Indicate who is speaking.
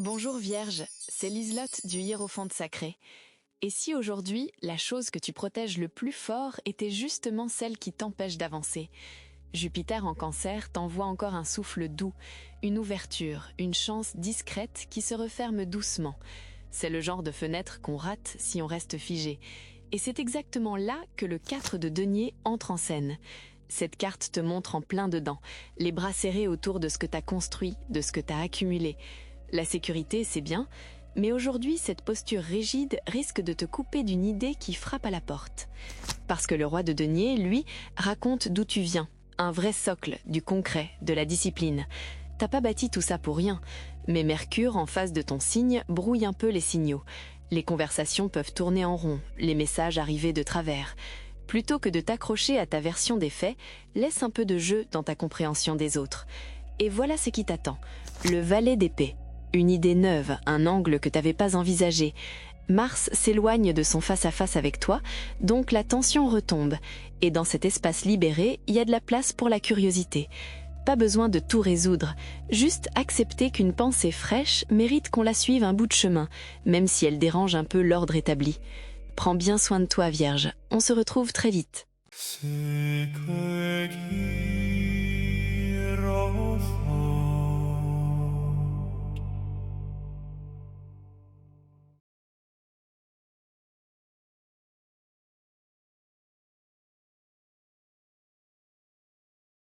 Speaker 1: Bonjour Vierge, c'est Liselotte du Hiérophante sacré. Et si aujourd'hui, la chose que tu protèges le plus fort était justement celle qui t'empêche d'avancer? Jupiter en Cancer t'envoie encore un souffle doux, une ouverture, une chance discrète qui se referme doucement. C'est le genre de fenêtre qu'on rate si on reste figé. Et c'est exactement là que le 4 de denier entre en scène. Cette carte te montre en plein dedans, les bras serrés autour de ce que t'as construit, de ce que t'as accumulé. La sécurité, c'est bien, mais aujourd'hui, cette posture rigide risque de te couper d'une idée qui frappe à la porte. Parce que le roi de denier, lui, raconte d'où tu viens, un vrai socle, du concret, de la discipline. T'as pas bâti tout ça pour rien, mais Mercure, en face de ton signe, brouille un peu les signaux. Les conversations peuvent tourner en rond, les messages arriver de travers. Plutôt que de t'accrocher à ta version des faits, laisse un peu de jeu dans ta compréhension des autres. Et voilà ce qui t'attend, le valet d'épée. Une idée neuve, un angle que t'avais pas envisagé. Mars s'éloigne de son face-à-face avec toi, donc la tension retombe. Et dans cet espace libéré, il y a de la place pour la curiosité. Pas besoin de tout résoudre, juste accepter qu'une pensée fraîche mérite qu'on la suive un bout de chemin, même si elle dérange un peu l'ordre établi. Prends bien soin de toi, Vierge. On se retrouve très vite.